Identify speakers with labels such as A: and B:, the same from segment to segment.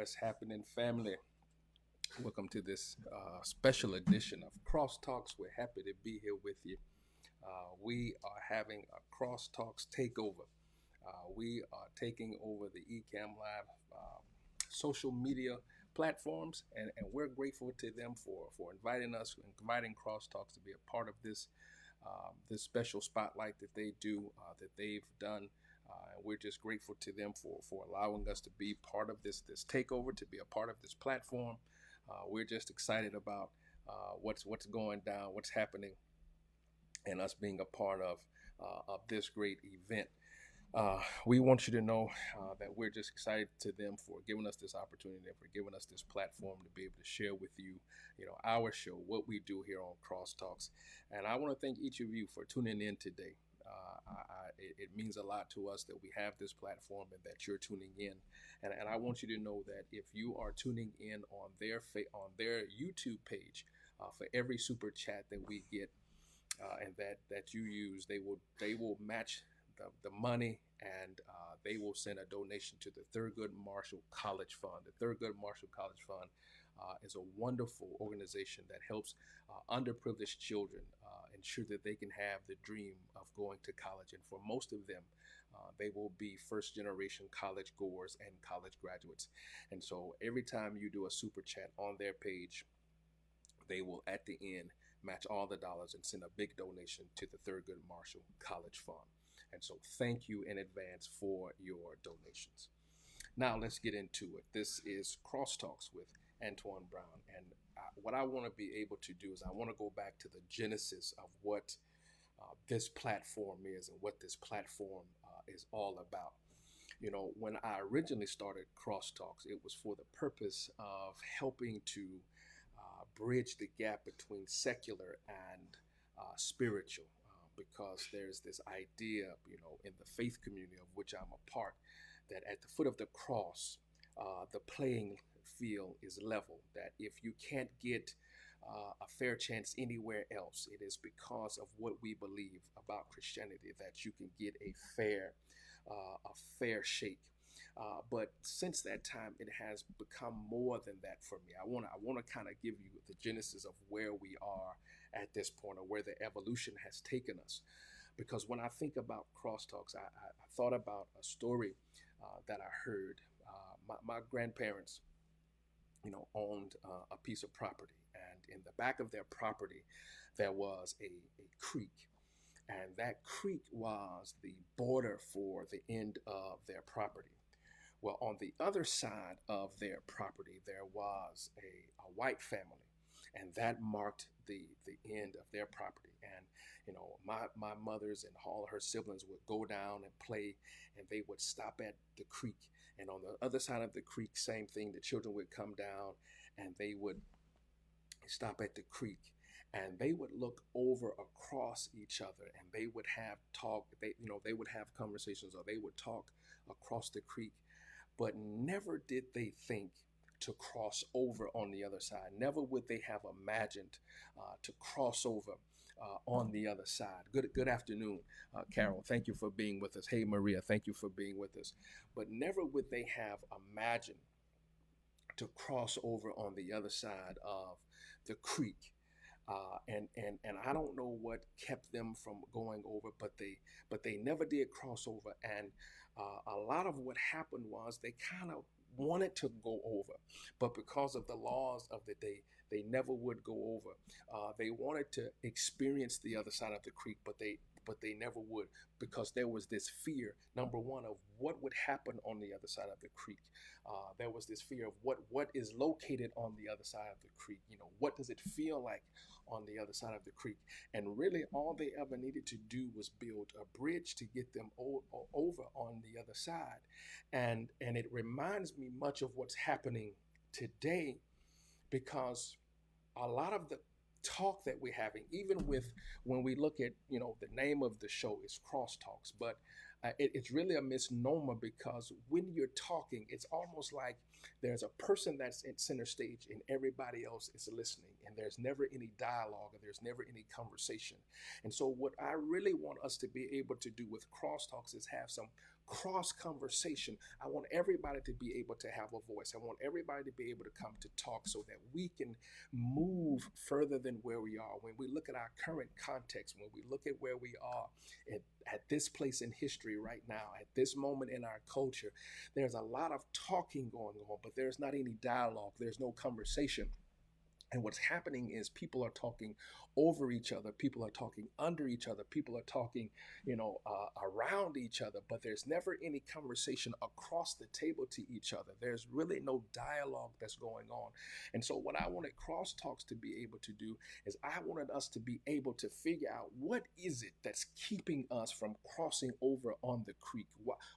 A: What's happening, family? Welcome to this special edition of Crosstalks. We're happy to be here with you. We are having a Crosstalks takeover. We are taking over the Ecamm Live social media platforms, and we're grateful to them for inviting us, inviting Crosstalks to be a part of this special spotlight that they do, that they've done. And we're just grateful to them for allowing us to be part of this takeover, to be a part of this platform. We're just excited about what's going down, what's happening, and us being a part of this great event. We want you to know that we're just excited to them for giving us this opportunity and for giving us this platform to be able to share with you, our show, what we do here on Crosstalks. And I want to thank each of you for tuning in today. It means a lot to us that we have this platform and that you're tuning in. And I want you to know that if you are tuning in on their YouTube page for every super chat that we get and that you use, they will match the money, and they will send a donation to the Thurgood Marshall College Fund. The Thurgood Marshall College Fund is a wonderful organization that helps underprivileged children ensure that they can have the dream of going to college. And for most of them, they will be first generation college goers and college graduates. And so every time you do a super chat on their page, they will at the end match all the dollars and send a big donation to the Thurgood Marshall College Fund. And so thank you in advance for your donations. Now let's get into it. This is Crosstalks with Antwan Brown. And what I want to be able to do is I want to go back to the genesis of what this platform is and what this platform is all about. When I originally started Crosstalks, it was for the purpose of helping to bridge the gap between secular and spiritual. Because there's this idea, in the faith community of which I'm a part, that at the foot of the cross, the playing field is level. That if you can't get a fair chance anywhere else, it is because of what we believe about Christianity that you can get a fair shake. But since that time, it has become more than that for me. I want to kind of give you the genesis of where we are at this point, or where the evolution has taken us. Because when I think about Crosstalks, I thought about a story that I heard. My grandparents, owned a piece of property, and in the back of their property, there was a creek. And that creek was the border for the end of their property. Well, on the other side of their property, there was a white family, and that marked the end of their property. And my mother's and all her siblings would go down and play, and they would stop at the creek. And on the other side of the creek, same thing. The children would come down, and they would stop at the creek, and they would look over across each other, and they would have talk. They would have conversations, or they would talk across the creek. But never did they think to cross over on the other side. Never would they have imagined to cross over on the other side. Good afternoon, Carol. Thank you for being with us. Hey, Maria, thank you for being with us. But never would they have imagined to cross over on the other side of the creek. And I don't know what kept them from going over, but they never did cross over. And a lot of what happened was they kind of wanted to go over, but because of the laws of the day, they never would go over. They wanted to experience the other side of the creek, but they never would, because there was this fear, number one, of what would happen on the other side of the creek. There was this fear of what is located on the other side of the creek. What does it feel like on the other side of the creek? And really, all they ever needed to do was build a bridge to get them over on the other side. And it reminds me much of what's happening today, because a lot of the talk that we're having, even with when we look at, the name of the show is Crosstalks, but it's really a misnomer, because when you're talking, it's almost like there's a person that's in center stage and everybody else is listening, and there's never any dialogue, and there's never any conversation. And so what I really want us to be able to do with Crosstalks is have some cross conversation. I want everybody to be able to have a voice. I want everybody to be able to come to talk so that we can move further than where we are. When we look at our current context, when we look at where we are at this place in history right now, at this moment in our culture, there's a lot of talking going on, but there's not any dialogue. There's no conversation. And what's happening is people are talking over each other. People are talking under each other. People are talking, around each other. But there's never any conversation across the table to each other. There's really no dialogue that's going on. And so, what I wanted Crosstalks to be able to do is I wanted us to be able to figure out what is it that's keeping us from crossing over on the creek.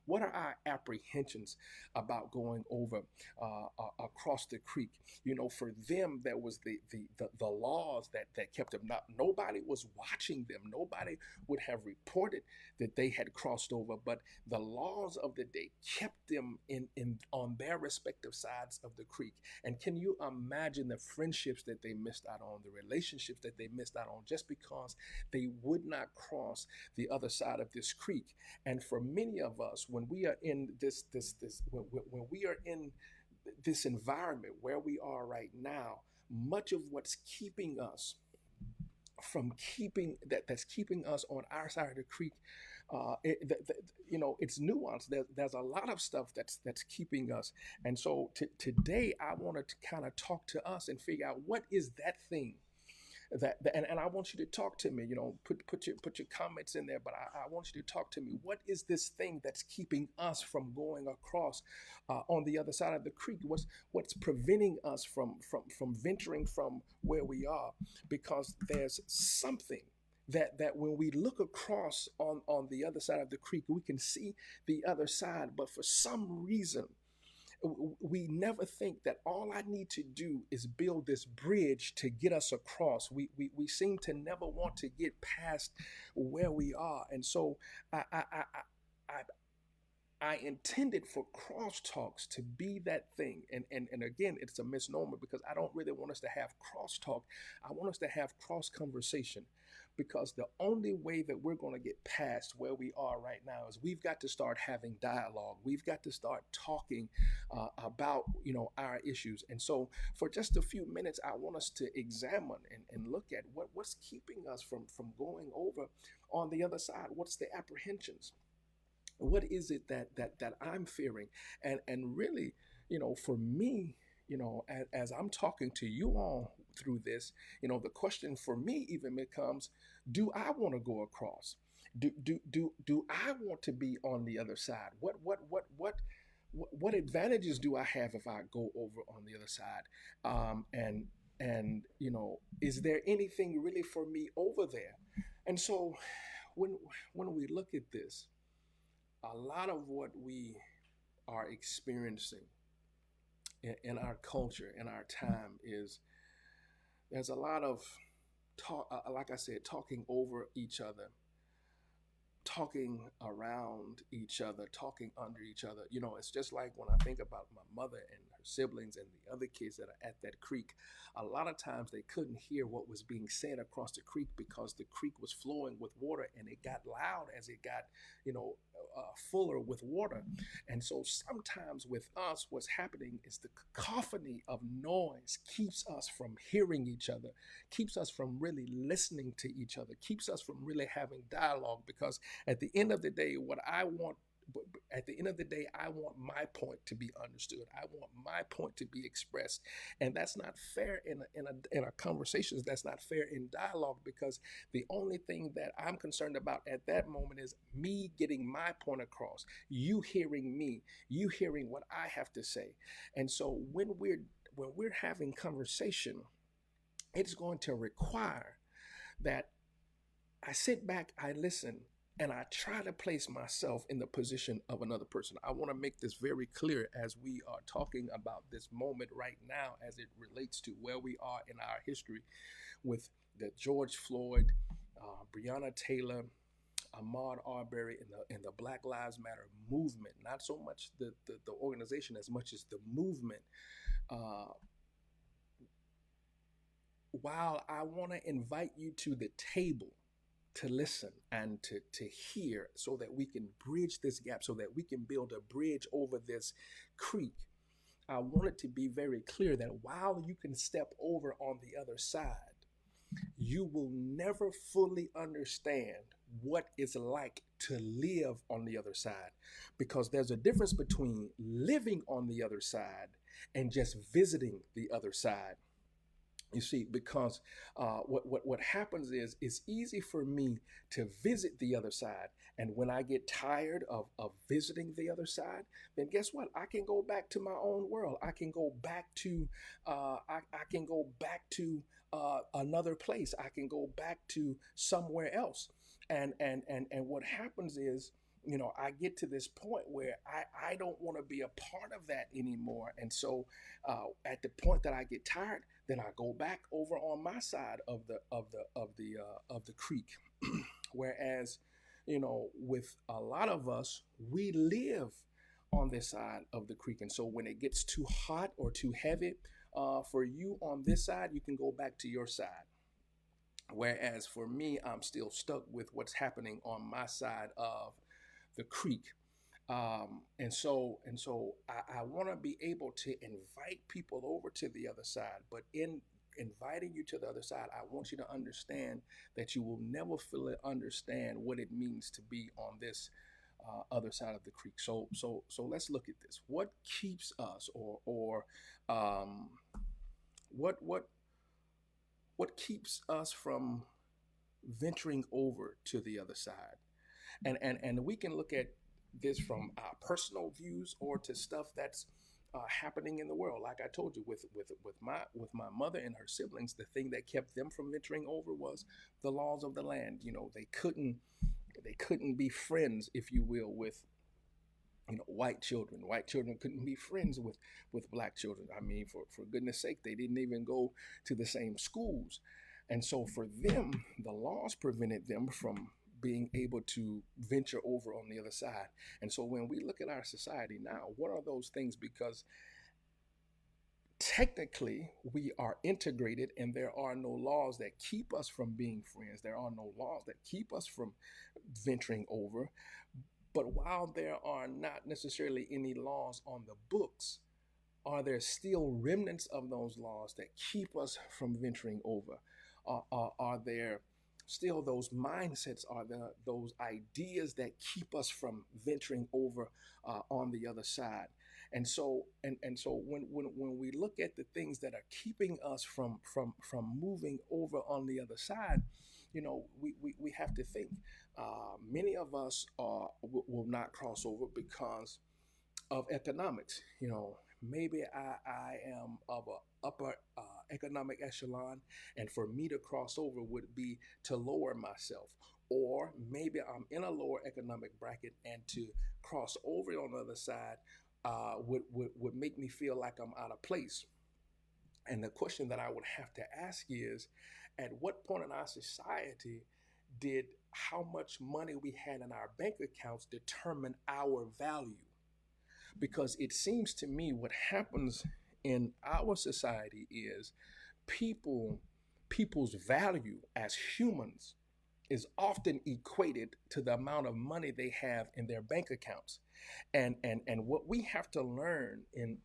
A: What are our apprehensions about going over across the creek? For them, there was the laws that kept them. Not nobody was watching them. Nobody would have reported that they had crossed over, but the laws of the day kept them in on their respective sides of the creek. And can you imagine the friendships that they missed out on, the relationships that they missed out on, just because they would not cross the other side of this creek? And for many of us, when we are in when we are in this environment where we are right now, much of what's keeping us from that's keeping us on our side of the creek, it's nuanced. There's a lot of stuff that's keeping us. And so today I wanted to kind of talk to us and figure out what is that thing and I want you to talk to me. Put your comments in there, but I want you to talk to me. What is this thing that's keeping us from going across on the other side of the creek? What's preventing us from venturing from where we are? Because there's something that when we look across on the other side of the creek, we can see the other side, but for some reason we never think that all I need to do is build this bridge to get us across. We seem to never want to get past where we are. And so I intended for Crosstalks to be that thing. And again, it's a misnomer because I don't really want us to have crosstalk. I want us to have cross conversation, because the only way that we're going to get past where we are right now is we've got to start having dialogue. We've got to start talking about, our issues. And so for just a few minutes, I want us to examine and look at what's keeping us from going over on the other side. What's the apprehensions? What is it that I'm fearing? And really, for me, as I'm talking to you all through this, the question for me even becomes, do I want to go across? Do I want to be on the other side? What advantages do I have if I go over on the other side? And is there anything really for me over there? And so when we look at this, a lot of what we are experiencing in our culture, in our time, is there's a lot of talk, like I said, talking over each other, talking around each other, talking under each other. It's just like when I think about my mother and her siblings and the other kids that are at that creek. A lot of times they couldn't hear what was being said across the creek because the creek was flowing with water, and it got loud as it got, fuller with water. And so sometimes with us, what's happening is the cacophony of noise keeps us from hearing each other, keeps us from really listening to each other, keeps us from really having dialogue. Because at the end of the day, I want my point to be understood. I want my point to be expressed, and that's not fair in a conversations. That's not fair in dialogue, because the only thing that I'm concerned about at that moment is me getting my point across, you hearing me, you hearing what I have to say. And so when we're having conversation, it's going to require that I sit back, I listen, and I try to place myself in the position of another person. I want to make this very clear as we are talking about this moment right now, as it relates to where we are in our history with the George Floyd, Breonna Taylor, Ahmaud Arbery, and the Black Lives Matter movement. Not so much the organization as much as the movement. While I want to invite you to the table, to listen and to hear so that we can bridge this gap, so that we can build a bridge over this creek. I want it to be very clear that while you can step over on the other side, you will never fully understand what it's like to live on the other side, because there's a difference between living on the other side and just visiting the other side. You see, because what happens is it's easy for me to visit the other side, and when I get tired of visiting the other side, then guess what? I can go back to my own world. I can go back to I can go back to another place. I can go back to somewhere else. And what happens is, I get to this point where I don't want to be a part of that anymore. And so at the point that I get tired, then I go back over on my side of the creek. Whereas, with a lot of us, we live on this side of the creek. And so when it gets too hot or too heavy for you on this side, you can go back to your side. Whereas for me, I'm still stuck with what's happening on my side of the creek. And so I want to be able to invite people over to the other side. But in inviting you to the other side, I want you to understand that you will never fully understand what it means to be on this other side of the creek. So let's look at this. What keeps us, or what what keeps us from venturing over to the other side? And we can look at this from our personal views or to stuff that's happening in the world. Like I told you, with my mother and her siblings, the thing that kept them from venturing over was the laws of the land. They couldn't be friends, if you will, with white children. White children couldn't be friends with black children. I mean, for goodness sake, they didn't even go to the same schools. And so for them, the laws prevented them from being able to venture over on the other side. And so when we look at our society now, what are those things? Because technically we are integrated and there are no laws that keep us from being friends. There are no laws that keep us from venturing over. But while there are not necessarily any laws on the books, are there still remnants of those laws that keep us from venturing over? Are there still those mindsets, are there those ideas that keep us from venturing over on the other side? And so when we look at the things that are keeping us from moving over on the other side, we have to think. Many of us will not cross over because of economics. Maybe I am of a upper economic echelon, and for me to cross over would be to lower myself. Or maybe I'm in a lower economic bracket, and to cross over on the other side would make me feel like I'm out of place. And the question that I would have to ask is, at what point in our society did how much money we had in our bank accounts determine our value? Because it seems to me what happens in our society is people's value as humans is often equated to the amount of money they have in their bank accounts. And what we have to learn in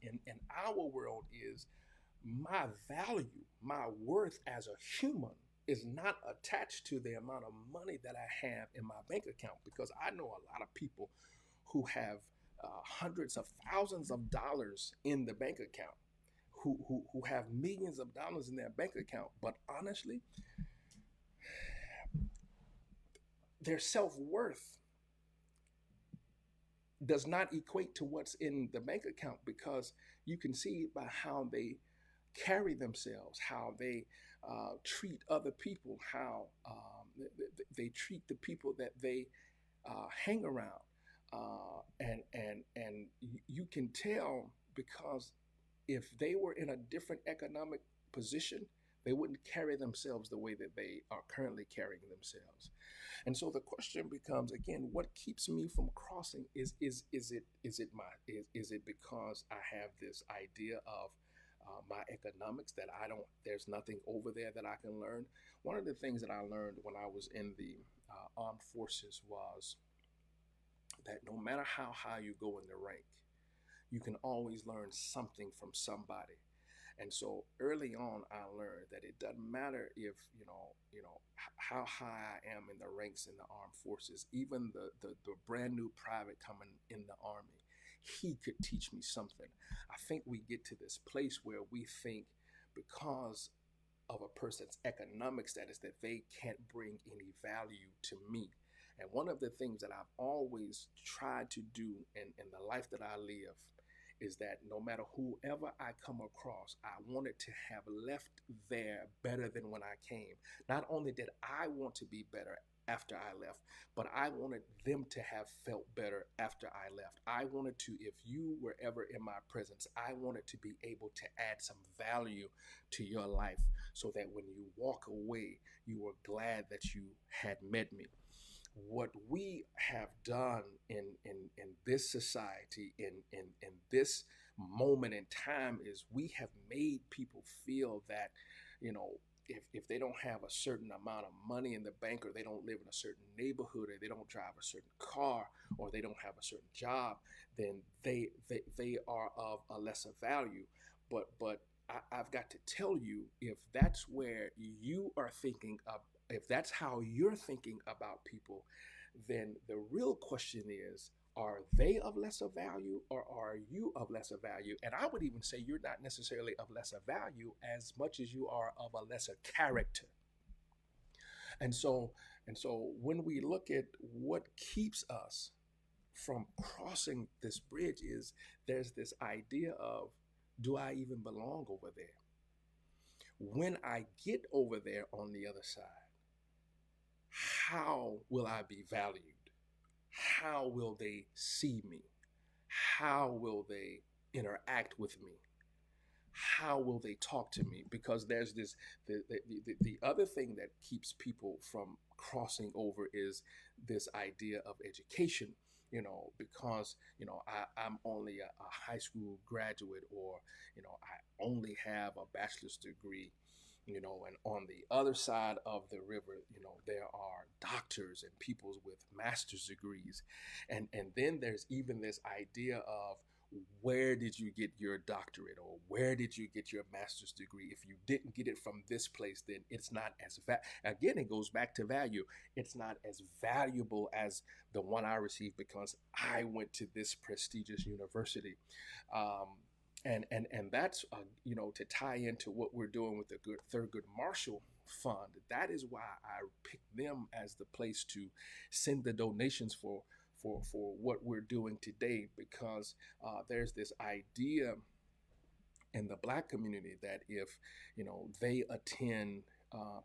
A: our world is my value, my worth as a human is not attached to the amount of money that I have in my bank account. Because I know a lot of people who have hundreds of thousands of dollars in the bank account, who have millions of dollars in their bank account, but honestly, their self-worth does not equate to what's in the bank account, because you can see by how they carry themselves, how they treat other people, how they treat the people that they hang around, and you can tell, because if they were in a different economic position, they wouldn't carry themselves the way that they are currently carrying themselves. And so the question becomes again, what keeps me from crossing? Is it because I have this idea of my economics, there's nothing over there that I can learn? One of the things that I learned when I was in the armed forces was that no matter how high you go in the rank, you can always learn something from somebody. And so early on, I learned that it doesn't matter if how high I am in the ranks in the armed forces. Even the brand new private coming in the army, he could teach me something. I think we get to this place where we think because of a person's economic status that they can't bring any value to me. And one of the things that I've always tried to do in the life that I live is that no matter whoever I come across, I wanted to have left there better than when I came. Not only did I want to be better after I left, but I wanted them to have felt better after I left. I wanted to, if you were ever in my presence, I wanted to be able to add some value to your life so that when you walk away, you were glad that you had met me. What we have done in this society, in this moment in time, is we have made people feel that, you know, if they don't have a certain amount of money in the bank, or they don't live in a certain neighborhood, or they don't drive a certain car, or they don't have a certain job, then they are of a lesser value. But I've got to tell you, if that's where you are thinking of, if that's how you're thinking about people, then the real question is, are they of lesser value, or are you of lesser value? And I would even say you're not necessarily of lesser value as much as you are of a lesser character. And so, when we look at what keeps us from crossing this bridge, is there's this idea of, do I even belong over there? When I get over there on the other side, how will I be valued? How will they see me? How will they interact with me? How will they talk to me? Because there's this, the other thing that keeps people from crossing over is this idea of education. Because I'm only a high school graduate, or I only have a bachelor's degree. And on the other side of the river, there are doctors and people with master's degrees. And then there's even this idea of, where did you get your doctorate, or where did you get your master's degree? If you didn't get it from this place, then it's not as again, it goes back to value. It's not as valuable as the one I received because I went to this prestigious university. And that's to tie into what we're doing with the Thurgood Marshall Fund. That is why I picked them as the place to send the donations for what we're doing today, because there's this idea in the Black community that if they attend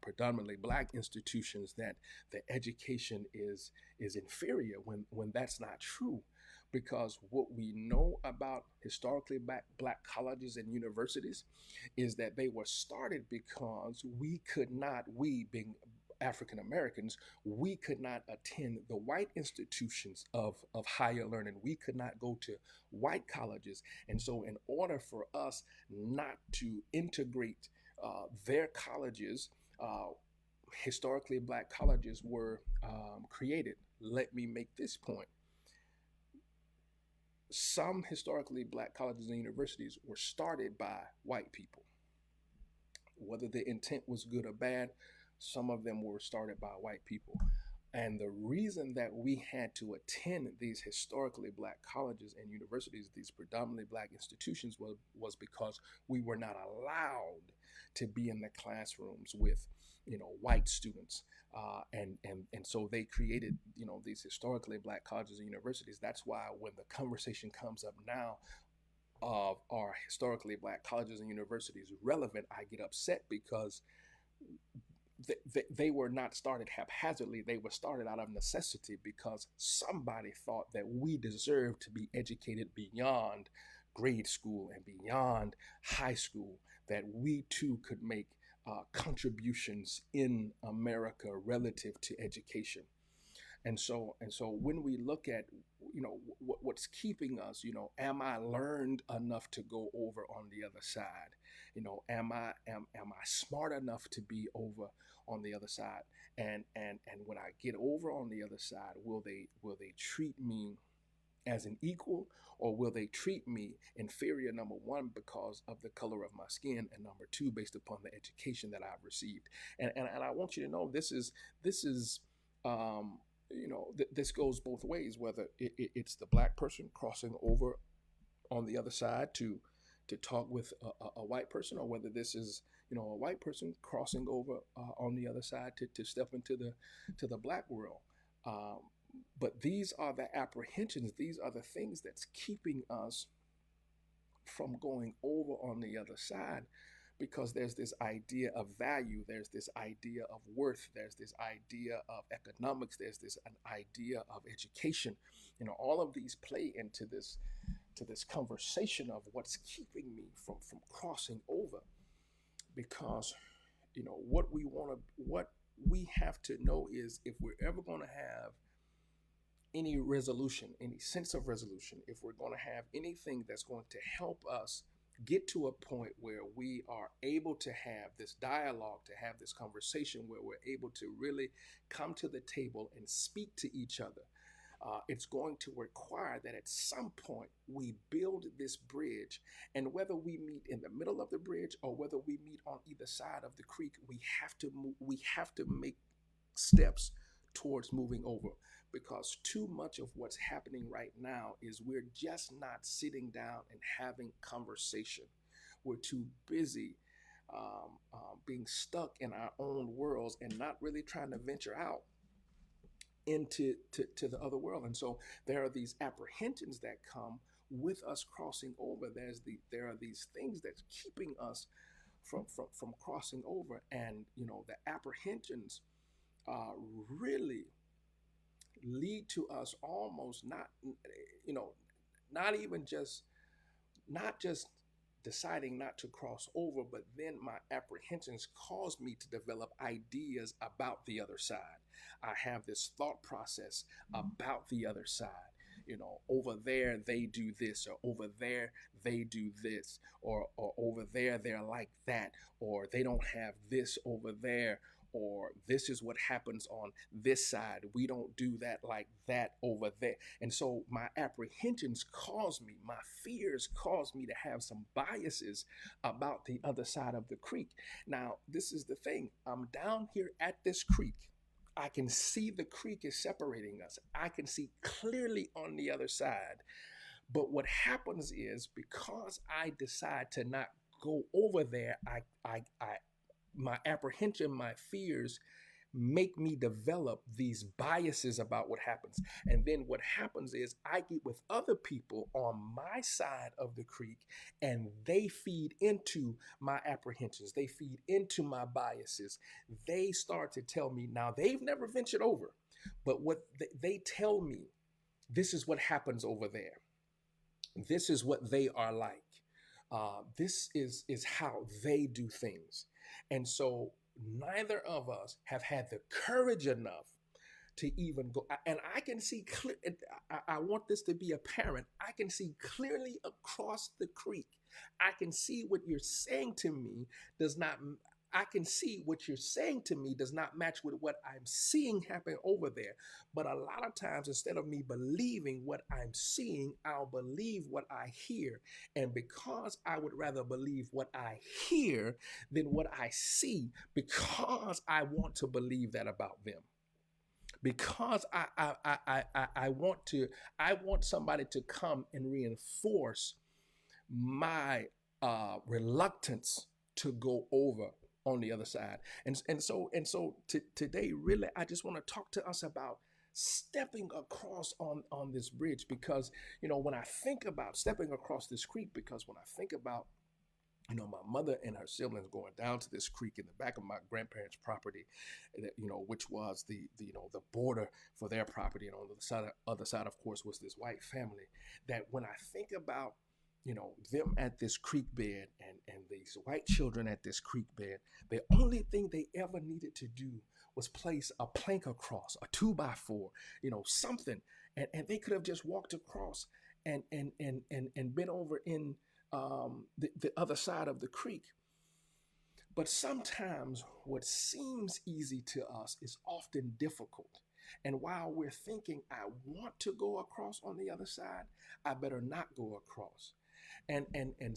A: predominantly Black institutions, that the education is inferior, when that's not true. Because what we know about historically black colleges and universities is that they were started because we being African Americans, we could not attend the white institutions of higher learning. We could not go to white colleges. And so, in order for us not to integrate their colleges, historically Black colleges were created. Let me make this point. Some historically Black colleges and universities were started by white people. Whether the intent was good or bad, some of them were started by white people. And the reason that we had to attend these historically Black colleges and universities, these predominantly Black institutions, was because we were not allowed to be in the classrooms with, white students. And so they created, these historically Black colleges and universities. That's why when the conversation comes up now of our historically Black colleges and universities relevant, I get upset, because they were not started haphazardly. They were started out of necessity, because somebody thought that we deserved to be educated beyond grade school and beyond high school, that we too could make contributions in America relative to education. And so when we look at what's keeping us, am I learned enough to go over on the other side? Am I smart enough to be over on the other side? And when I get over on the other side, will they treat me as an equal, or will they treat me inferior, number one, because of the color of my skin, and number two, based upon the education that I've received? And I want you to know this is this goes both ways, whether it's the black person crossing over on the other side to talk with a white person, or whether this is a white person crossing over on the other side to step into the black world. Um, but these are the apprehensions. These are the things that's keeping us from going over on the other side, because there's this idea of value, there's this idea of worth, there's this idea of economics, there's this an idea of education. All of these play into this conversation of what's keeping me from crossing over. Because what we have to know is, if we're ever going to have any resolution, any sense of resolution, if we're going to have anything that's going to help us get to a point where we are able to have this dialogue, to have this conversation, where we're able to really come to the table and speak to each other, it's going to require that at some point we build this bridge. And whether we meet in the middle of the bridge or whether we meet on either side of the creek, we have to move, we have to make steps towards moving over. Because too much of what's happening right now is we're just not sitting down and having conversation. We're too busy being stuck in our own worlds and not really trying to venture out into to the other world. And so there are these apprehensions that come with us crossing over. There are these things that's keeping us from crossing over. And the apprehensions really lead to us almost not even just not just deciding not to cross over, but then my apprehensions cause me to develop ideas about the other side. I have this thought process about the other side. Over there they do this, or over there they do this, or over there they're like that, or they don't have this over there, or this is what happens on this side. We don't do that like that over there. And so my apprehensions cause me, my fears cause me to have some biases about the other side of the creek. Now, this is the thing. I'm down here at this creek. I can see the creek is separating us. I can see clearly on the other side. But what happens is, because I decide to not go over there, my apprehension, my fears make me develop these biases about what happens. And then what happens is, I get with other people on my side of the creek, and they feed into my apprehensions. They feed into my biases. They start to tell me, now they've never ventured over, but what they tell me, this is what happens over there. This is what they are like. This is how they do things. And so neither of us have had the courage enough to even go. And I can see clear. I want this to be apparent. I can see clearly across the creek. I can see what you're saying to me does not. I can see what you're saying to me does not match with what I'm seeing happen over there. But a lot of times, instead of me believing what I'm seeing, I'll believe what I hear. And because I would rather believe what I hear than what I see, because I want to believe that about them. Because I want somebody to come and reinforce my reluctance to go over on the other side. And so today, really, I just want to talk to us about stepping across on this bridge. Because when I think about stepping across this creek, because when I think about my mother and her siblings going down to this creek in the back of my grandparents' property, which was the border for their property, and on the other side, of course, was this white family. That when I think about them at this creek bed, and these white children at this creek bed, the only thing they ever needed to do was place a plank across, a 2x4, something, and they could have just walked across and been over in the other side of the creek. But sometimes what seems easy to us is often difficult. And while we're thinking, I want to go across on the other side, I better not go across. And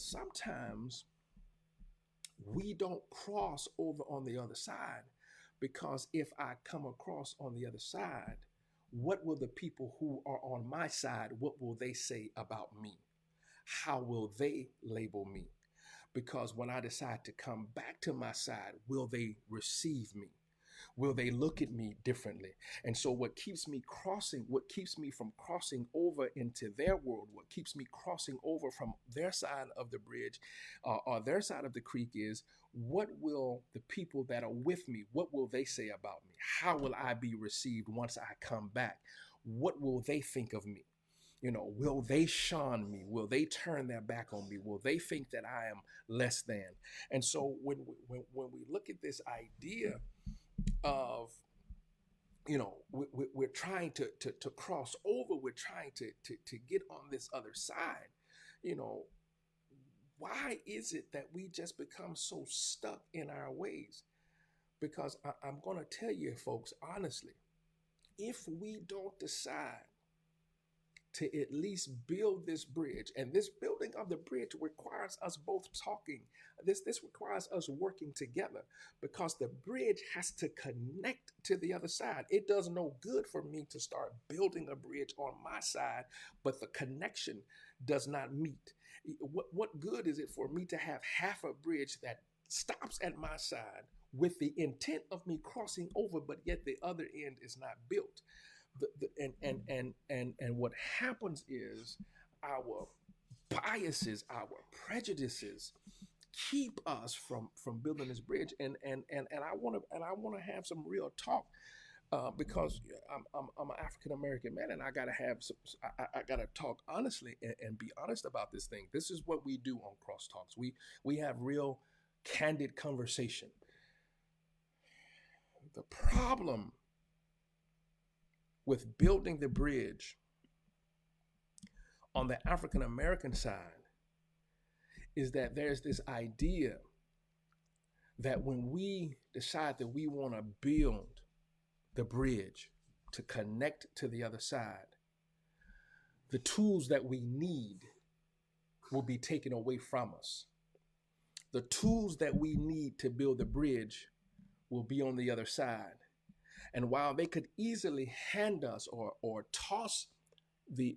A: sometimes we don't cross over on the other side because if I come across on the other side, what will the people who are on my side, what will they say about me? How will they label me? Because when I decide to come back to my side, will they receive me? Will they look at me differently? And so, what keeps me from crossing over into their world, what keeps me crossing over from their side of the bridge or their side of the creek is what will the people that are with me, what will they say about me? How will I be received once I come back? What will they think of me? Will they shun me? Will they turn their back on me? Will they think that I am less than? And so when we look at this idea of we're trying to cross over, we're trying to get on this other side, you know why is it that we just become so stuck in our ways? Because I'm going to tell you folks honestly, if we don't decide to at least build this bridge. And this building of the bridge requires us both talking. This requires us working together because the bridge has to connect to the other side. It does no good for me to start building a bridge on my side, but the connection does not meet. What good is it for me to have half a bridge that stops at my side with the intent of me crossing over, but yet the other end is not built? And what happens is our biases, our prejudices keep us from building this bridge. And I want to have some real talk because I'm an African American man, and I gotta have some. I gotta talk honestly and be honest about this thing. This is what we do on Crosstalks. We have real candid conversation. The problem with building the bridge on the African American side is that there's this idea that when we decide that we want to build the bridge to connect to the other side, the tools that we need will be taken away from us. The tools that we need to build the bridge will be on the other side. And while they could easily hand us or toss the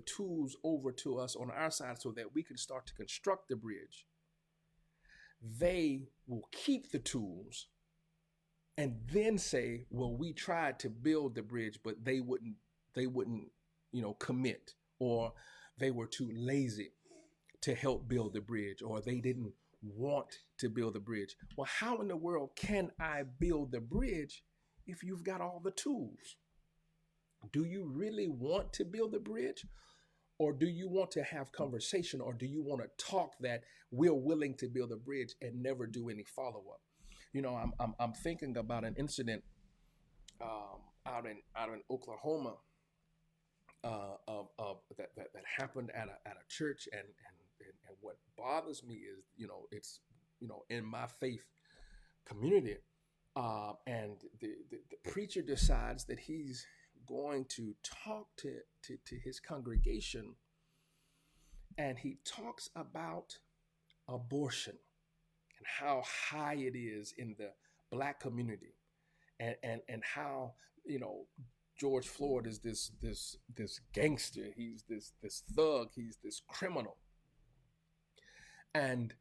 A: tools over to us on our side so that we can start to construct the bridge, they will keep the tools and then say, well, we tried to build the bridge, but they wouldn't commit, or they were too lazy to help build the bridge, or they didn't want to build the bridge. Well, how in the world can I build the bridge if you've got all the tools? Do you really want to build the bridge? Or do you want to have conversation? Or do you want to talk that we're willing to build a bridge and never do any follow-up? I'm thinking about an incident out in Oklahoma that happened at a church, and what bothers me is it's in my faith community, and the preacher decides that he's going to talk to his congregation, and he talks about abortion and how high it is in the Black community, and how George Floyd is this gangster, he's this thug, he's this criminal. And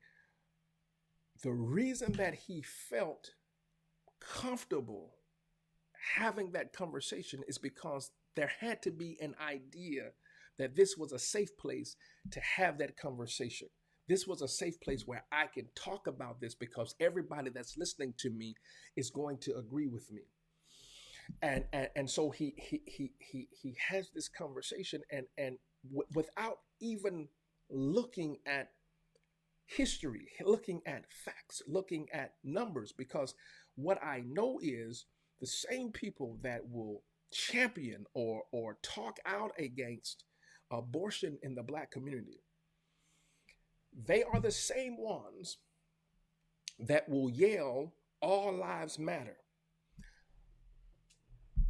A: the reason that he felt comfortable having that conversation is because there had to be an idea that this was a safe place to have that conversation. This was a safe place where I can talk about this because everybody that's listening to me is going to agree with me. And so he has this conversation, and without even looking at history, looking at facts, looking at numbers, because what I know is the same people that will champion or talk out against abortion in the Black community, they are the same ones that will yell, "All lives matter."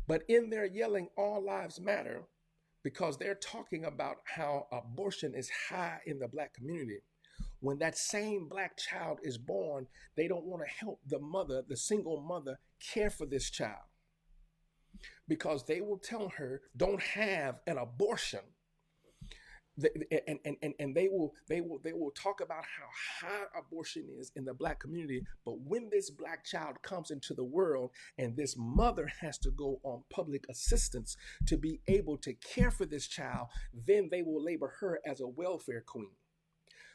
A: But in their yelling, "All lives matter," because they're talking about how abortion is high in the black community, when that same black child is born, they don't want to help the mother, the single mother, care for this child, because they will tell her, "Don't have an abortion." And they will talk about how high abortion is in the black community. But when this black child comes into the world and this mother has to go on public assistance to be able to care for this child, then they will label her as a welfare queen.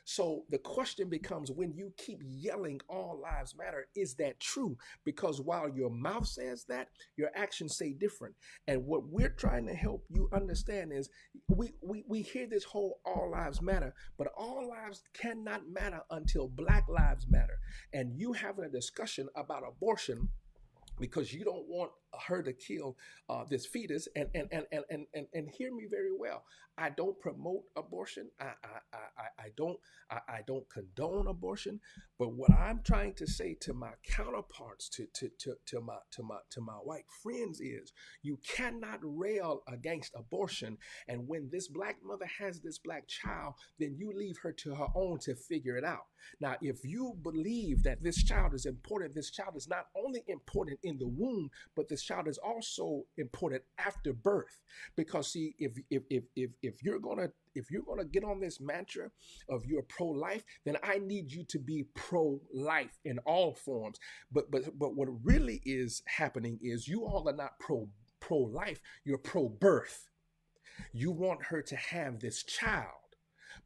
A: So the question becomes, when you keep yelling "all lives matter," is that true? Because while your mouth says that, your actions say different. And what we're trying to help you understand is, we hear this whole "all lives matter," but all lives cannot matter until black lives matter. And you having a discussion about abortion because you don't want her to kill this fetus. And hear me very well. I don't promote abortion. I don't condone abortion. But what I'm trying to say to my counterparts, to my white friends, is you cannot rail against abortion. And when this black mother has this black child, then you leave her to her own to figure it out. Now, if you believe that this child is important, this child is not only important in the womb, but this child is also important after birth. Because see, if you're gonna get on this mantra of you're pro-life, then I need you to be pro-life in all forms. But what really is happening is you all are not pro-life, you're pro-birth. You want her to have this child,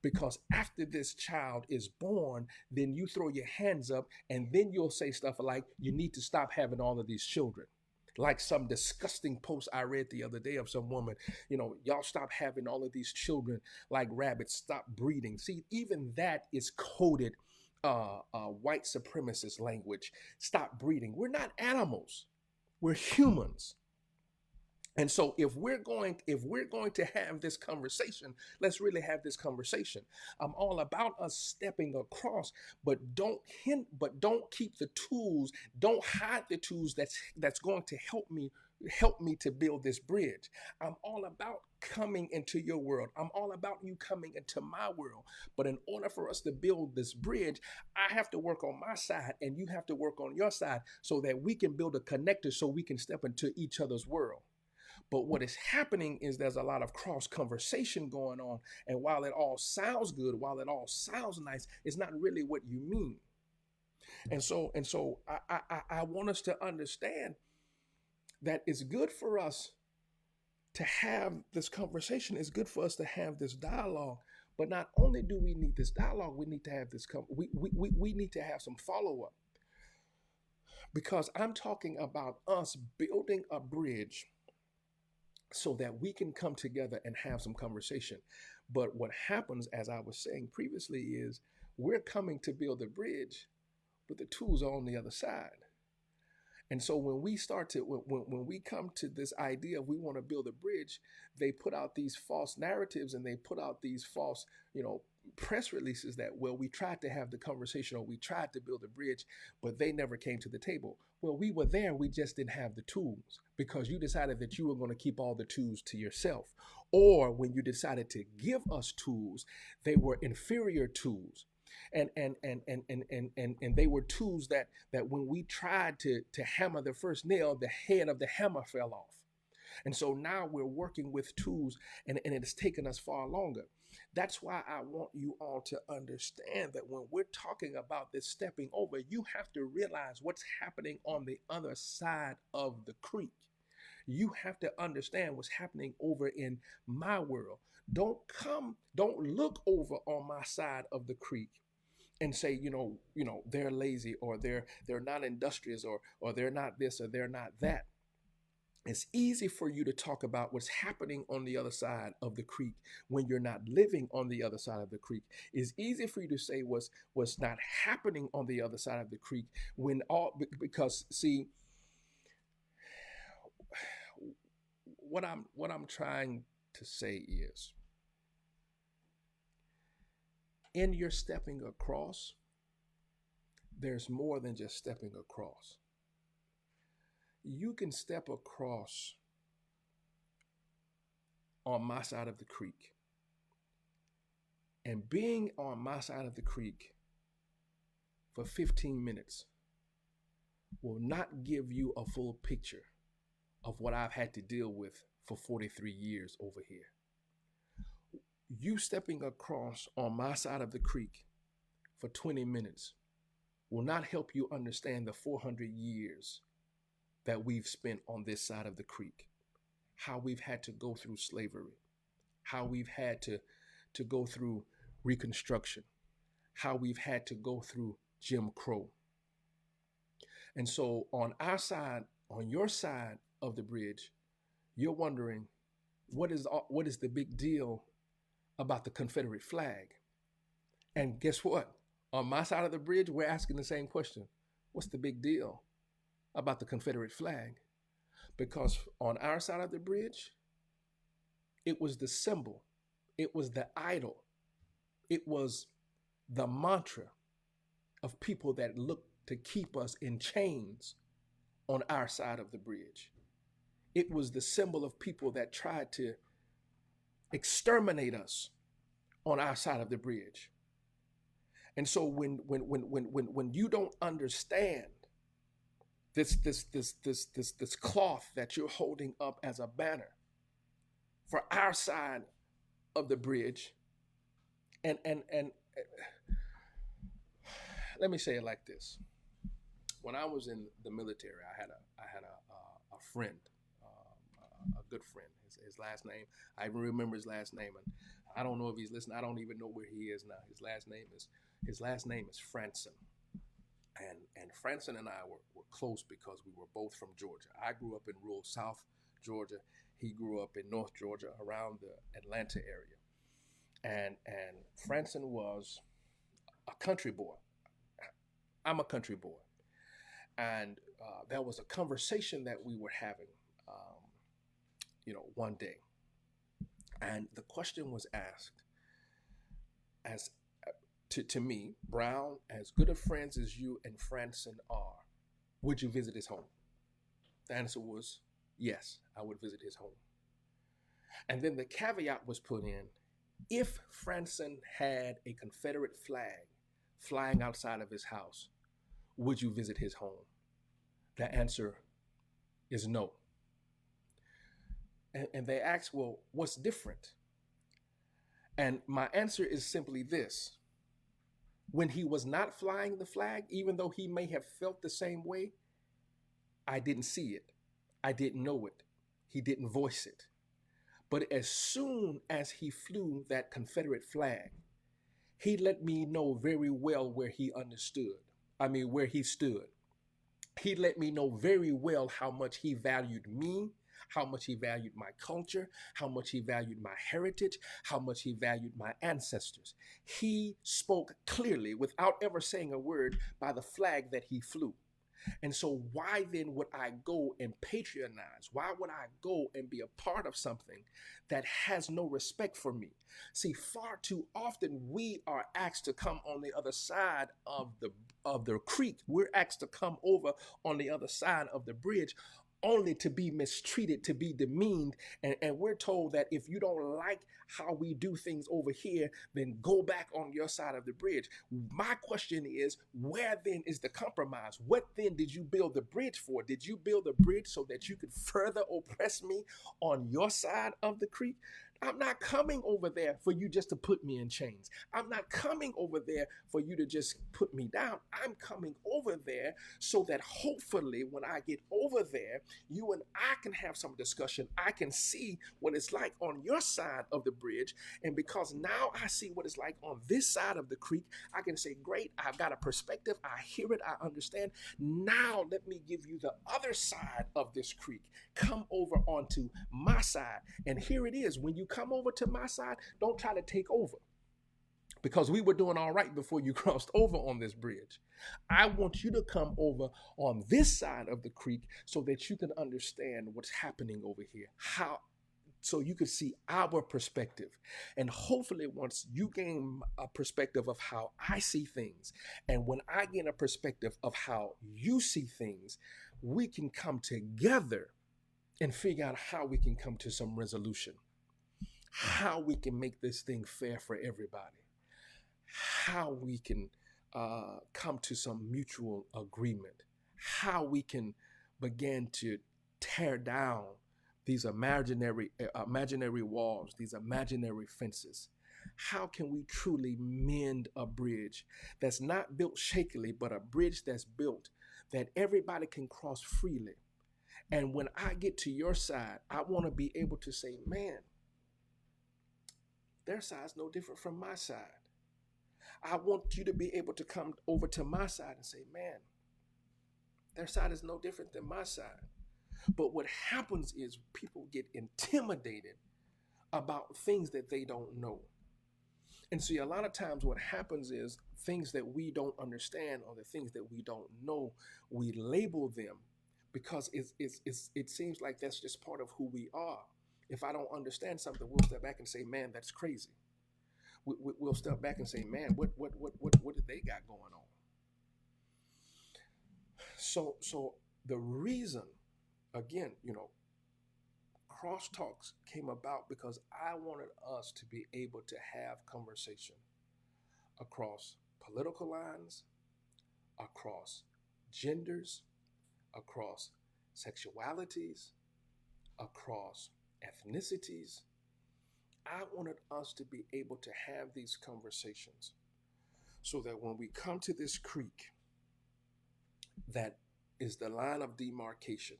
A: because after this child is born, then you throw your hands up and then you'll say stuff like, "You need to stop having all of these children." Like some disgusting post I read the other day of some woman, "Y'all stop having all of these children like rabbits, stop breeding." See, even that is coded white supremacist language. Stop breeding. We're not animals, we're humans. And so if we're going to have this conversation, let's really have this conversation. I'm all about us stepping across, but don't keep the tools, don't hide the tools that's going to help me to build this bridge. I'm all about coming into your world. I'm all about you coming into my world. But in order for us to build this bridge, I have to work on my side and you have to work on your side, so that we can build a connector, so we can step into each other's world. But what is happening is there's a lot of cross conversation going on. And while it all sounds good, while it all sounds nice, it's not really what you mean. And so I want us to understand that it's good for us to have this conversation. It's good for us to have this dialogue. But not only do we need this dialogue, we need to have this we need to have some follow-up. Because I'm talking about us building a bridge so that we can come together and have some conversation. But what happens, as I was saying previously, is we're coming to build a bridge, but the tools are on the other side. And so when we start to when we come to this idea of we want to build a bridge, they put out these false narratives and they put out these false, press releases that, well, we tried to have the conversation or we tried to build a bridge, but they never came to the table. Well, we were there, we just didn't have the tools, because you decided that you were going to keep all the tools to yourself. Or when you decided to give us tools, they were inferior tools. And they were tools that when we tried to hammer the first nail, the head of the hammer fell off. And so now we're working with tools, and it has taken us far longer. That's why I want you all to understand that when we're talking about this stepping over, you have to realize what's happening on the other side of the creek. You have to understand what's happening over in my world. Don't look over on my side of the creek and say, they're lazy, or they're not industrious, or they're not this, or they're not that. It's easy for you to talk about what's happening on the other side of the creek when you're not living on the other side of the creek. It's easy for you to say what's not happening on the other side of the creek because see, what I'm trying to say is, in your stepping across, there's more than just stepping across. You can step across on my side of the creek, and being on my side of the creek for 15 minutes will not give you a full picture of what I've had to deal with for 43 years over here. You stepping across on my side of the creek for 20 minutes will not help you understand the 400 years that we've spent on this side of the creek, how we've had to go through slavery, how we've had to go through Reconstruction, how we've had to go through Jim Crow. And so on our side, on your side of the bridge, you're wondering, what is the big deal about the Confederate flag? And guess what? On my side of the bridge, we're asking the same question. What's the big deal about the Confederate flag? Because on our side of the bridge, it was the symbol, it was the idol, it was the mantra of people that looked to keep us in chains on our side of the bridge. It was the symbol of people that tried to exterminate us on our side of the bridge. And so when you don't understand this cloth that you're holding up as a banner for our side of the bridge, and let me say it like this. When I was in the military, I had a friend, a good friend. His last name, I even remember his last name, and I don't know if he's listening. I don't even know where he is now. His last name is Franson, and Franson and I were close because we were both from Georgia. I grew up in rural South Georgia. He grew up in North Georgia, around the Atlanta area. And Franson was a country boy. I'm a country boy. And there was a conversation that we were having, one day. And the question was asked as to me, Brown, as good of friends as you and Franson are, would you visit his home? The answer was yes, I would visit his home. And then the caveat was put in, if Franson had a Confederate flag flying outside of his house, would you visit his home? The answer is no. And they asked, well, what's different? And my answer is simply this. When he was not flying the flag, even though he may have felt the same way, I didn't see it. I didn't know it. He didn't voice it. But as soon as he flew that Confederate flag, he let me know very well where he where he stood. He let me know very well how much he valued me, how much he valued my culture, how much he valued my heritage, how much he valued my ancestors. He spoke clearly, without ever saying a word, by the flag that he flew. And so why then would I go and patronize? Why would I go and be a part of something that has no respect for me? See, far too often we are asked to come on the other side of the creek. We're asked to come over on the other side of the bridge, only to be mistreated, to be demeaned. And we're told that if you don't like how we do things over here, then go back on your side of the bridge. My question is, where then is the compromise? What then did you build the bridge for? Did you build the bridge so that you could further oppress me on your side of the creek? I'm not coming over there for you just to put me in chains. I'm not coming over there for you to just put me down. I'm coming over there so that hopefully when I get over there, you and I can have some discussion. I can see what it's like on your side of the bridge. And because now I see what it's like on this side of the creek, I can say, great, I've got a perspective. I hear it. I understand. Now let me give you the other side of this creek. Come over onto my side. And here it is. When you come over to my side, don't try to take over, because we were doing all right before you crossed over on this bridge. I want you to come over on this side of the creek so that you can understand what's happening over here, how so you could see our perspective. And hopefully, once you gain a perspective of how I see things, and when I gain a perspective of how you see things, we can come together and figure out how we can come to some resolution, how we can make this thing fair for everybody, how we can come to some mutual agreement, how we can begin to tear down these imaginary walls, these imaginary fences. How can we truly mend a bridge that's not built shakily, but a bridge that's built that everybody can cross freely? And when I get to your side, I want to be able to say, man, their side's no different from my side. I want you to be able to come over to my side and say, man, their side is no different than my side. But what happens is people get intimidated about things that they don't know. And see, a lot of times what happens is things that we don't understand or the things that we don't know, we label them because it seems like that's just part of who we are. If I don't understand something, we'll step back and say, man, that's crazy. We'll step back and say, man, what did they got going on? So the reason, again, Crosstalks came about because I wanted us to be able to have conversation across political lines, across genders, across sexualities, across ethnicities. I wanted us to be able to have these conversations so that when we come to this creek, that is the line of demarcation,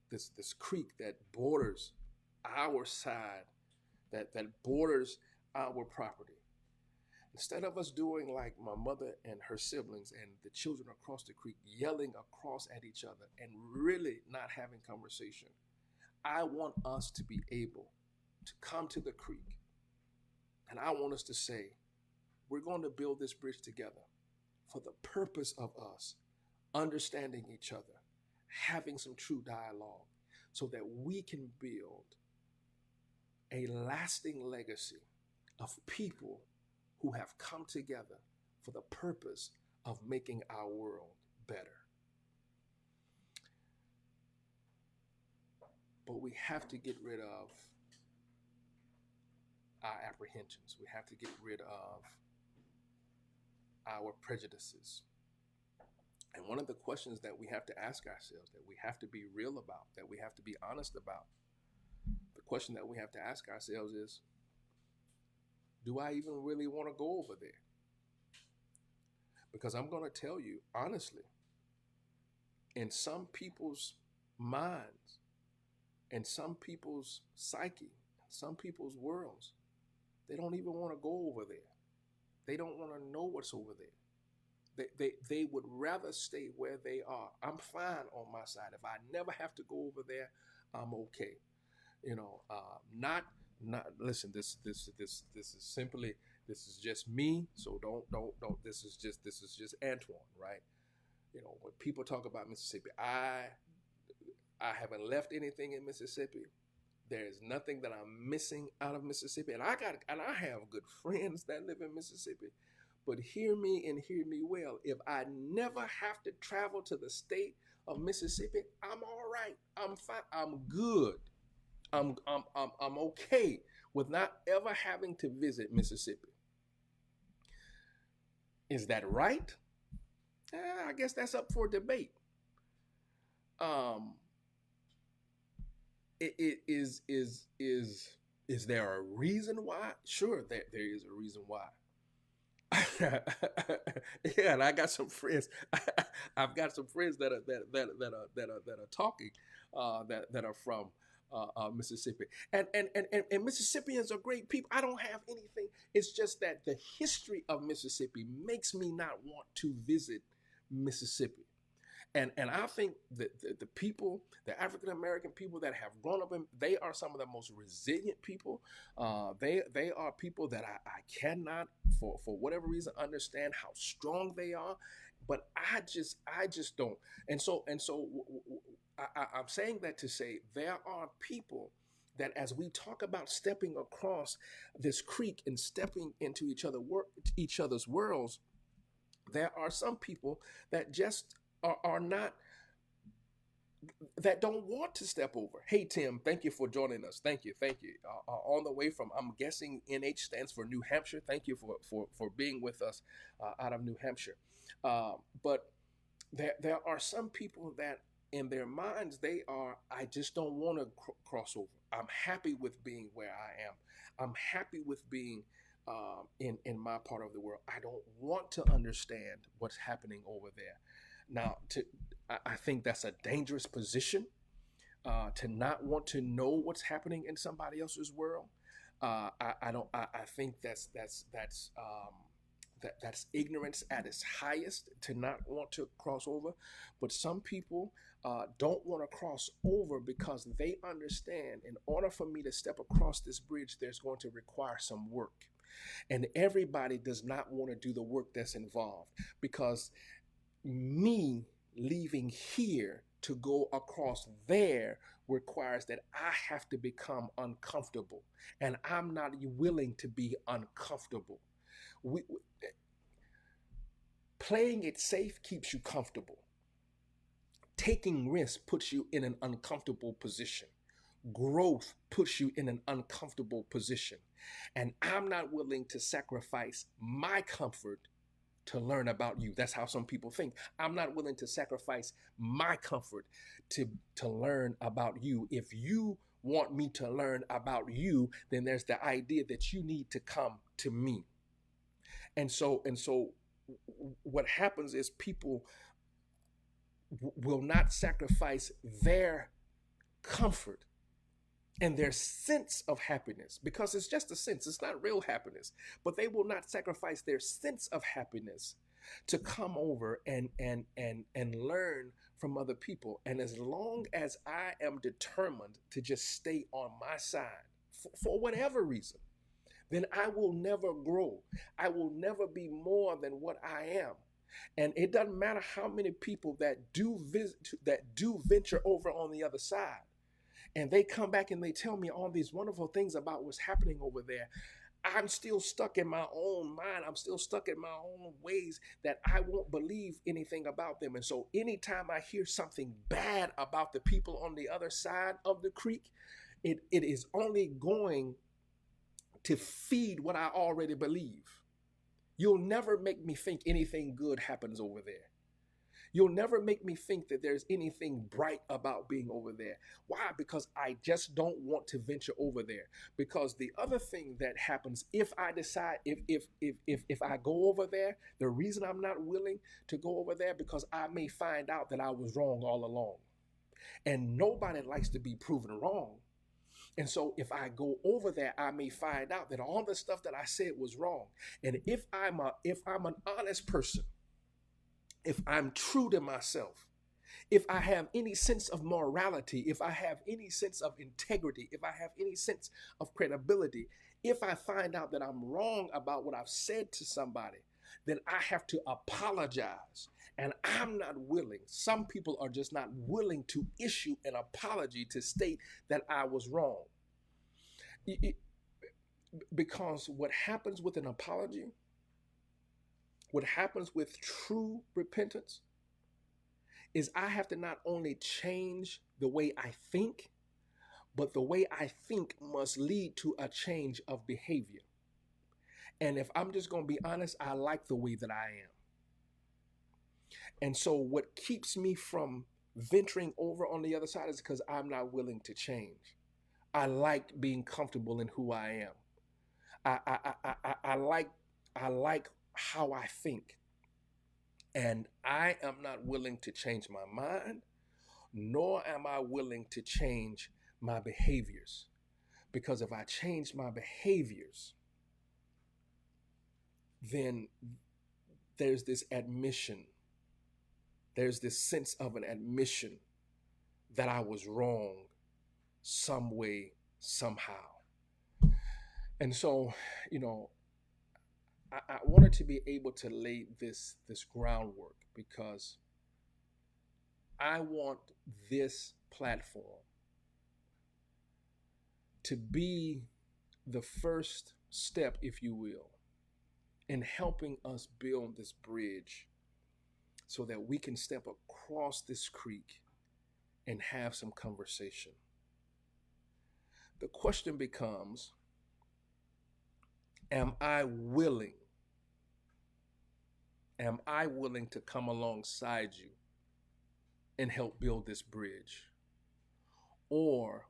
A: this creek that borders our side, that borders our property. Instead of us doing like my mother and her siblings and the children across the creek yelling across at each other and really not having conversation, I want us to be able to come to the creek, and I want us to say, we're going to build this bridge together for the purpose of us understanding each other, having some true dialogue, so that we can build a lasting legacy of people who have come together for the purpose of making our world better. But we have to get rid of our apprehensions. We have to get rid of our prejudices. And one of the questions that we have to ask ourselves, that we have to be real about, that we have to be honest about, the question that we have to ask ourselves is, do I even really want to go over there? Because I'm going to tell you, honestly, in some people's minds, in some people's psyche, in some people's worlds, they don't even want to go over there. They don't want to know what's over there. They would rather stay where they are. I'm fine on my side. If I never have to go over there, I'm okay. Not listen, this is simply, this is just me. So don't this is just Antwan, right? When people talk about Mississippi, I haven't left anything in Mississippi. There is nothing that I'm missing out of Mississippi. And I have good friends that live in Mississippi. But hear me and hear me well. If I never have to travel to the state of Mississippi, I'm all right. I'm fine. I'm good. I'm okay with not ever having to visit Mississippi. Is that right? I guess that's up for debate. Is there a reason why? Sure, there is a reason why. Yeah, and I got some friends. I've got some friends that are talking that are from Mississippi, and Mississippians are great people. I don't have anything. It's just that the history of Mississippi makes me not want to visit Mississippi. And I think that the people, the African American people that have grown up in, they are some of the most resilient people. They are people that I cannot, for whatever reason, understand how strong they are. But I just don't. And so I'm saying that to say there are people that as we talk about stepping across this creek and stepping into each other's worlds, there are some people that just are not, that don't want to step over. Hey Tim, thank you for joining us. Thank you, thank you. On the way from, I'm guessing NH stands for New Hampshire. Thank you for being with us out of New Hampshire. But there are some people that in their minds they are, I just don't want to cross over. I'm happy with being where I am. I'm happy with being in my part of the world. I don't want to understand what's happening over there. Now, I think that's a dangerous position, to not want to know what's happening in somebody else's world. I don't. I think that's ignorance at its highest, to not want to cross over. But some people don't want to cross over because they understand, in order for me to step across this bridge, there's going to require some work. And everybody does not want to do the work that's involved, because me leaving here to go across there requires that I have to become uncomfortable, and I'm not willing to be uncomfortable. Playing it safe keeps you comfortable. Taking risks puts you in an uncomfortable position. Growth puts you in an uncomfortable position. And I'm not willing to sacrifice my comfort to learn about you. That's how some people think. I'm not willing to sacrifice my comfort to learn about you. If you want me to learn about you, then there's the idea that you need to come to me. And so what happens is people will not sacrifice their comfort and their sense of happiness, because it's just a sense, it's not real happiness, but they will not sacrifice their sense of happiness to come over and learn from other people. And as long as I am determined to just stay on my side for whatever reason, then I will never grow. I will never be more than what I am. And it doesn't matter how many people that do venture over on the other side, and they come back and they tell me all these wonderful things about what's happening over there. I'm still stuck in my own mind. I'm still stuck in my own ways that I won't believe anything about them. And so anytime I hear something bad about the people on the other side of the creek, it is only going to feed what I already believe. You'll never make me think anything good happens over there. You'll never make me think that there's anything bright about being over there. Why? Because I just don't want to venture over there. Because the other thing that happens, if I decide, if I go over there, the reason I'm not willing to go over there, because I may find out that I was wrong all along. And nobody likes to be proven wrong. And so if I go over there, I may find out that all the stuff that I said was wrong. And if I'm an honest person, if I'm true to myself, if I have any sense of morality, if I have any sense of integrity, if I have any sense of credibility, if I find out that I'm wrong about what I've said to somebody, then I have to apologize. And I'm not willing. Some people are just not willing to issue an apology to state that I was wrong. Because what happens with an apology, what happens with true repentance, is I have to not only change the way I think, but the way I think must lead to a change of behavior. And if I'm just going to be honest, I like the way that I am. And so what keeps me from venturing over on the other side is because I'm not willing to change. I like being comfortable in who I am. I like how I think. And I am not willing to change my mind, nor am I willing to change my behaviors. Because if I change my behaviors, then there's this admission, there's this sense of an admission that I was wrong some way, somehow. And so, I wanted to be able to lay this groundwork, because I want this platform to be the first step, if you will, in helping us build this bridge so that we can step across this creek and have some conversation. The question becomes, am I willing? Am I willing to come alongside you and help build this bridge? Or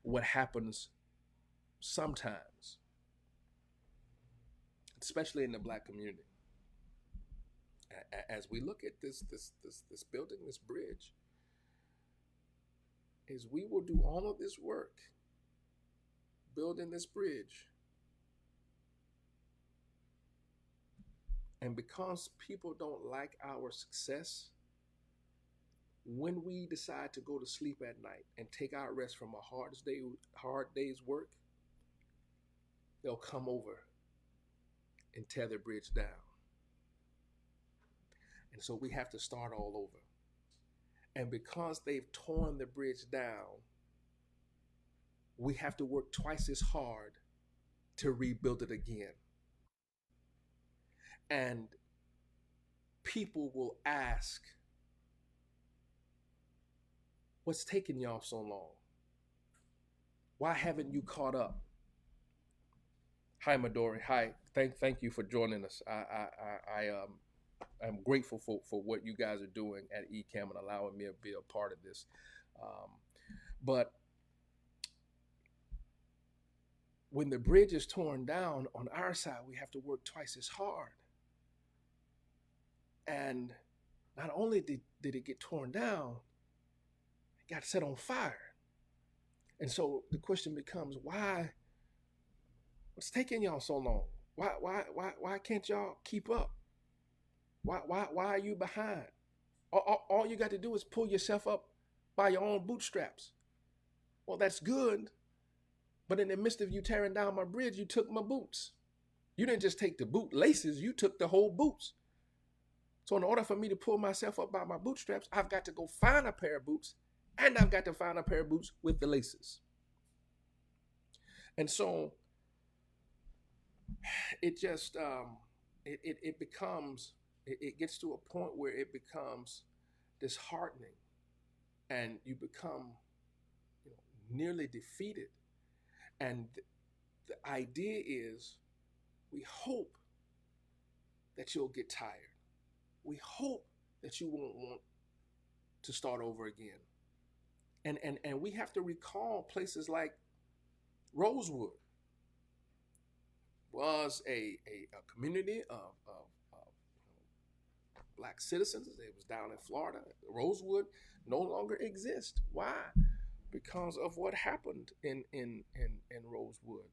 A: what happens sometimes, especially in the Black community, as we look at this building this bridge, is we will do all of this work building this bridge, and because people don't like our success, when we decide to go to sleep at night and take our rest from a hard day's work, they'll come over and tear the bridge down. And so we have to start all over. And because they've torn the bridge down, we have to work twice as hard to rebuild it again. And people will ask, what's taking y'all so long? Why haven't you caught up? Hi, Midori. Hi. Thank you for joining us. I'm grateful for what you guys are doing at Ecamm and allowing me to be a part of this. But when the bridge is torn down on our side, we have to work twice as hard. And not only did it get torn down, it got set on fire. And so the question becomes, why? What's taking y'all so long? Why can't y'all keep up? Why are you behind? All you got to do is pull yourself up by your own bootstraps. Well, that's good. But in the midst of you tearing down my bridge, you took my boots. You didn't just take the boot laces, you took the whole boots. So in order for me to pull myself up by my bootstraps, I've got to go find a pair of boots, and I've got to find a pair of boots with the laces. And so it just, it becomes, it gets to a point where it becomes disheartening, and you become nearly defeated. And the idea is, we hope that you'll get tired. We hope that you won't want to start over again. And we have to recall places like Rosewood was a community of Black citizens. It was down in Florida. Rosewood no longer exists. Why? Because of what happened in Rosewood.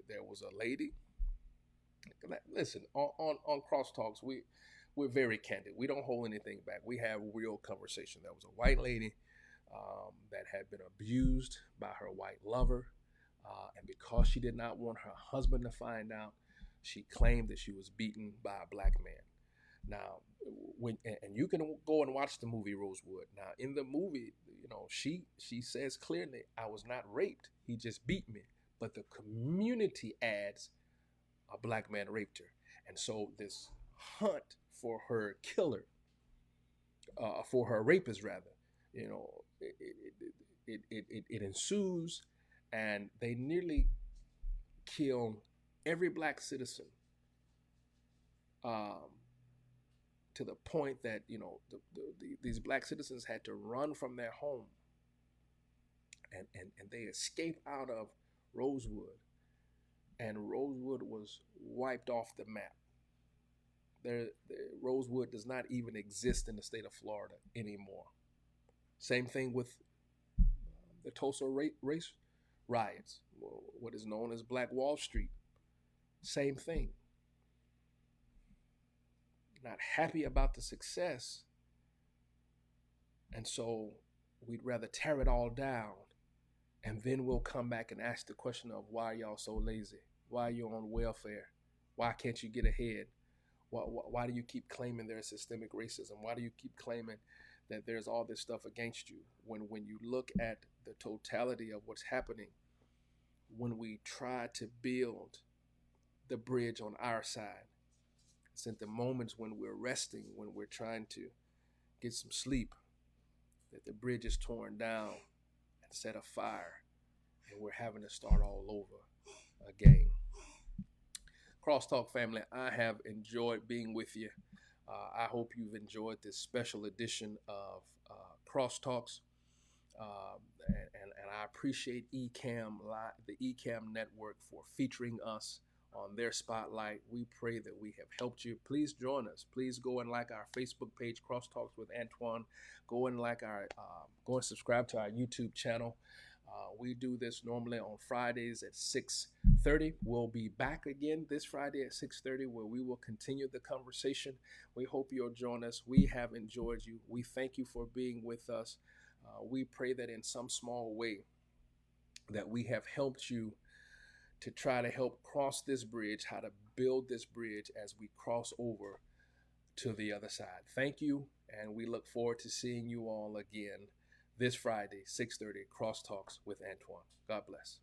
A: There was a lady. Listen, on Crosstalks, we're very candid. We don't hold anything back. We have real conversation. There was a white lady that had been abused by her white lover, and because she did not want her husband to find out, she claimed that she was beaten by a Black man. Now, and you can go and watch the movie Rosewood. Now, in the movie, she says clearly, I was not raped. He just beat me. But the community adds, a Black man raped her. And so this hunt for her killer, for her rapist rather, it ensues, and they nearly kill every Black citizen, to the point that these Black citizens had to run from their home, and they escape out of Rosewood, and Rosewood was wiped off the map. Rosewood does not even exist in the state of Florida anymore. Same thing with the Tulsa race riots, what is known as Black Wall Street. Same thing. Not happy about the success, and so we'd rather tear it all down, and then we'll come back and ask the question of, why are y'all so lazy? Why are you on welfare? Why can't you get ahead? Why do you keep claiming there's systemic racism? Why do you keep claiming that there's all this stuff against you? When you look at the totality of what's happening, when we try to build the bridge on our side. It's in the moments when we're resting, when we're trying to get some sleep, that the bridge is torn down and set afire, and we're having to start all over again. Crosstalk family, I have enjoyed being with you. I hope you've enjoyed this special edition of Crosstalks. And I appreciate Ecamm, the Ecamm network, for featuring us on their spotlight. We pray that we have helped you. Please join us. Please go and like our Facebook page, Crosstalks with Antwan. Go and go and subscribe to our YouTube channel. We do this normally on Fridays at 6:30. We'll be back again this Friday at 6:30, where we will continue the conversation. We hope you'll join us. We have enjoyed you. We thank you for being with us. We pray that in some small way that we have helped you to try to help cross this bridge, how to build this bridge as we cross over to the other side. Thank you, and we look forward to seeing you all again this Friday, 6:30, Crosstalks with Antwan. God bless.